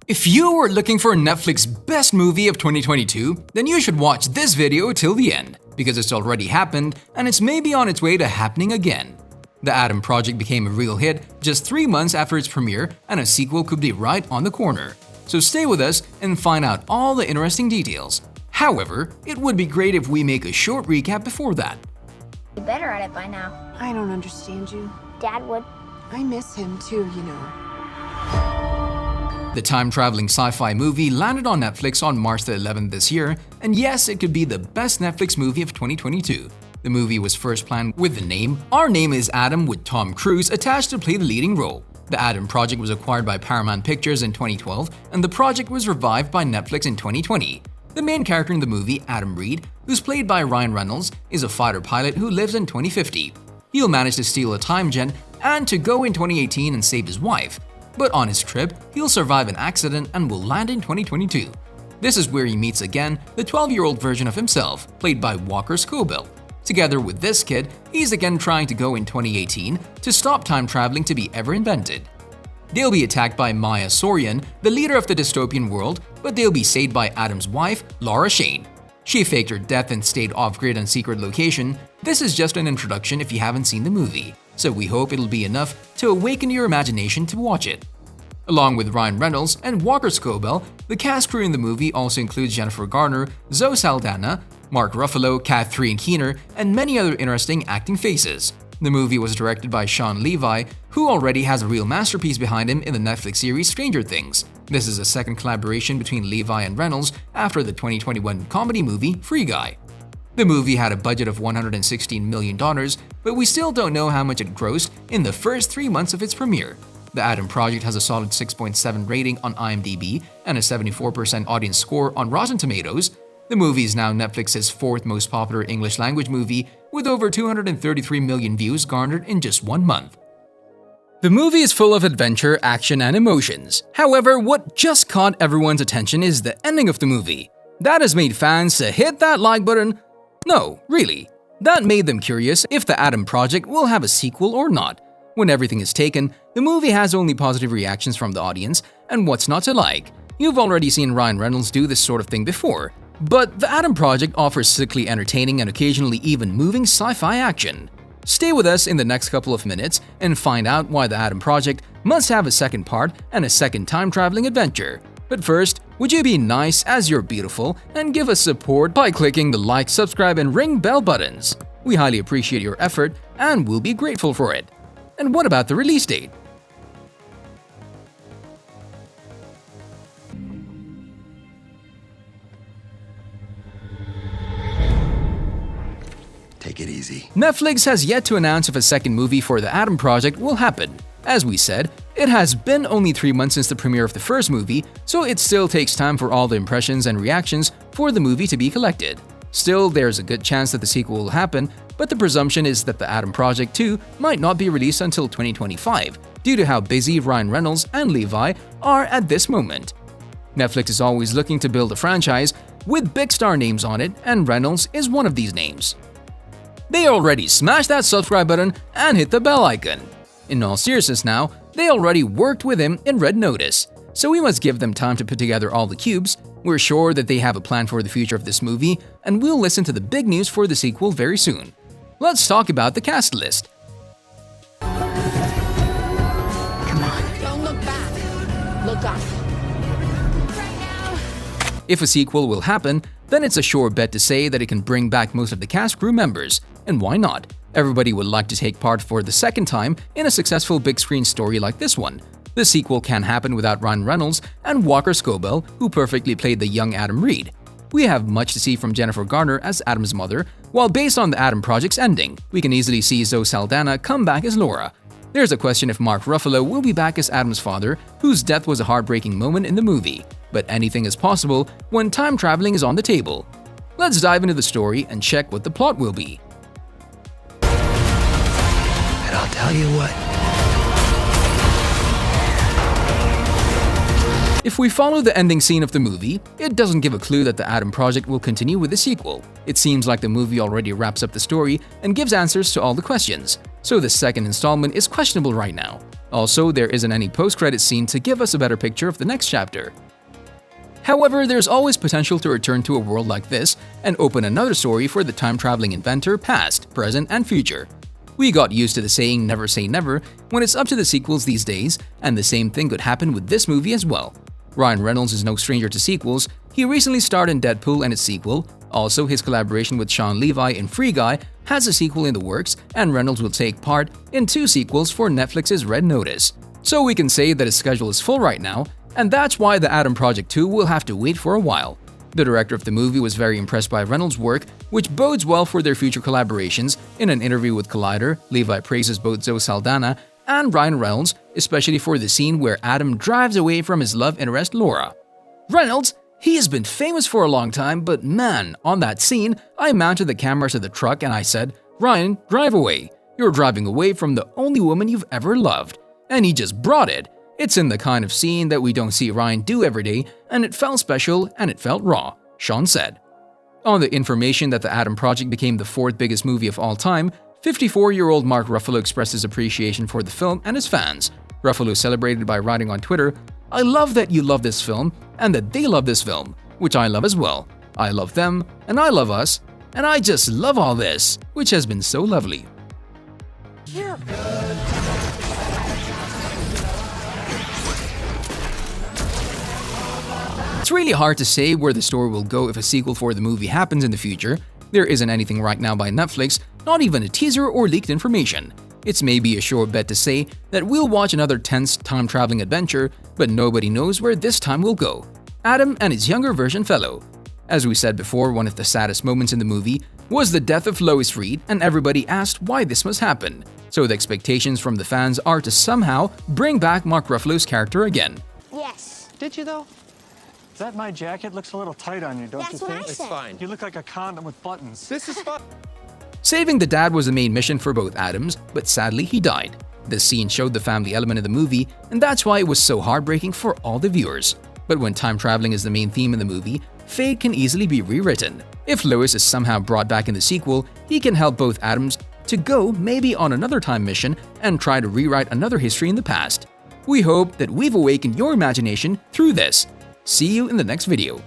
If you were looking for Netflix's best movie of 2022, then you should watch this video till the end, because it's already happened and it's maybe on its way to happening again. The Adam Project became a real hit just 3 months after its premiere, and a sequel could be right on the corner. So stay with us and find out all the interesting details. However, it would be great if we make a short recap before that. Be better at it by now. I don't understand you. Dad would. I miss him too, you know. The time-traveling sci-fi movie landed on Netflix on March the 11th this year, and yes, it could be the best Netflix movie of 2022. The movie was first planned with the name Our Name is Adam, with Tom Cruise attached to play the leading role. The Adam Project was acquired by Paramount Pictures in 2012, and the project was revived by Netflix in 2020. The main character in the movie, Adam Reed, who's played by Ryan Reynolds, is a fighter pilot who lives in 2050. He'll manage to steal a time jet and to go in 2018 and save his wife. But on his trip, he'll survive an accident and will land in 2022. This is where he meets again the 12-year-old version of himself, played by Walker Scobell. Together with this kid, he's again trying to go in 2018 to stop time traveling to be ever invented. They'll be attacked by Maya Sorian, the leader of the dystopian world, but they'll be saved by Adam's wife, Laura Shane. She faked her death and stayed off-grid on secret location. This is just an introduction if you haven't seen the movie, so we hope it'll be enough to awaken your imagination to watch it. Along with Ryan Reynolds and Walker Scobell, the cast crew in the movie also includes Jennifer Garner, Zoe Saldaña, Mark Ruffalo, Catherine Keener, and many other interesting acting faces. The movie was directed by Shawn Levy, who already has a real masterpiece behind him in the Netflix series Stranger Things. This is a second collaboration between Levy and Reynolds after the 2021 comedy movie Free Guy. The movie had a budget of $116 million, but we still don't know how much it grossed in the first 3 months of its premiere. The Adam Project has a solid 6.7 rating on IMDb and a 74% audience score on Rotten Tomatoes. The movie is now Netflix's 4th most popular English-language movie, with over 233 million views garnered in just 1 month. The movie is full of adventure, action, and emotions. However, what just caught everyone's attention is the ending of the movie. That has made fans to hit that like button. No, really. That made them curious if the Adam Project will have a sequel or not. When everything is taken, the movie has only positive reactions from the audience, and what's not to like? You've already seen Ryan Reynolds do this sort of thing before. But the Adam Project offers sickly entertaining and occasionally even moving sci-fi action. Stay with us in the next couple of minutes and find out why the Adam Project must have a second part and a second time-traveling adventure. But first, would you be nice as you're beautiful and give us support by clicking the like, subscribe, and ring bell buttons? We highly appreciate your effort and we'll be grateful for it. And what about the release date? Take it easy. Netflix has yet to announce if a second movie for the Adam Project will happen. As we said, it has been only 3 months since the premiere of the first movie, so it still takes time for all the impressions and reactions for the movie to be collected. Still, there's a good chance that the sequel will happen, but the presumption is that the Adam Project 2 might not be released until 2025, due to how busy Ryan Reynolds and Levy are at this moment. Netflix is always looking to build a franchise with big star names on it, and Reynolds is one of these names. They already smashed that subscribe button and hit the bell icon. In all seriousness now, they already worked with him in Red Notice, so we must give them time to put together all the cubes. We're sure that they have a plan for the future of this movie, and we'll listen to the big news for the sequel very soon. Let's talk about the cast list. Come on. Don't look back. Look up. If a sequel will happen, then it's a sure bet to say that it can bring back most of the cast crew members. And why not? Everybody would like to take part for the second time in a successful big screen story like this one. The sequel can happen without Ryan Reynolds and Walker Scobell, who perfectly played the young Adam Reed. We have much to see from Jennifer Garner as Adam's mother, while based on the Adam Project's ending, we can easily see Zoe Saldaña come back as Laura. There's a question if Mark Ruffalo will be back as Adam's father, whose death was a heartbreaking moment in the movie. But anything is possible when time traveling is on the table. Let's dive into the story and check what the plot will be. And I'll tell you what. If we follow the ending scene of the movie, it doesn't give a clue that the Adam Project will continue with the sequel. It seems like the movie already wraps up the story and gives answers to all the questions, so the second installment is questionable right now. Also, there isn't any post-credit scene to give us a better picture of the next chapter. However, there's always potential to return to a world like this and open another story for the time-traveling inventor past, present, and future. We got used to the saying never say never when it's up to the sequels these days, and the same thing could happen with this movie as well. Ryan Reynolds is no stranger to sequels. He recently starred in Deadpool and its sequel. Also, his collaboration with Shawn Levy in Free Guy has a sequel in the works, and Reynolds will take part in 2 sequels for Netflix's Red Notice. So we can say that his schedule is full right now, and that's why the Adam Project 2 will have to wait for a while. The director of the movie was very impressed by Reynolds' work, which bodes well for their future collaborations. In an interview with Collider, Levy praises both Zoe Saldaña and Ryan Reynolds, especially for the scene where Adam drives away from his love interest Laura. Reynolds, he has been famous for a long time, but man, on that scene, I mounted the camera to the truck and I said, "Ryan, drive away. You're driving away from the only woman you've ever loved." And he just brought it. It's in the kind of scene that we don't see Ryan do every day, and it felt special and it felt raw, Shawn said. On the information that the Adam Project became the 4th biggest movie of all time, 54-year-old Mark Ruffalo expressed his appreciation for the film and his fans. Ruffalo celebrated by writing on Twitter, "I love that you love this film and that they love this film, which I love as well. I love them and I love us, and I just love all this, which has been so lovely." It's really hard to say where the story will go if a sequel for the movie happens in the future. There isn't anything right now by Netflix, not even a teaser or leaked information. It's maybe a sure bet to say that we'll watch another tense time-traveling adventure, but nobody knows where this time will go. Adam and his younger version fellow. As we said before, one of the saddest moments in the movie was the death of Lois Reed, and everybody asked why this must happen. So the expectations from the fans are to somehow bring back Mark Ruffalo's character again. Yes. Did you though? That my jacket looks a little tight on you, don't That's you what think? I It's said. fine. You look like a condom with buttons. This is fun. Saving the dad was the main mission for both Adams, but sadly he died. This scene showed the family element of the movie, and that's why it was so heartbreaking for all the viewers. But when time traveling is the main theme in the movie, fate can easily be rewritten. If Lois is somehow brought back in the sequel, he can help both Adams to go maybe on another time mission and try to rewrite another history in the past. We hope that we've awakened your imagination through this. See you in the next video.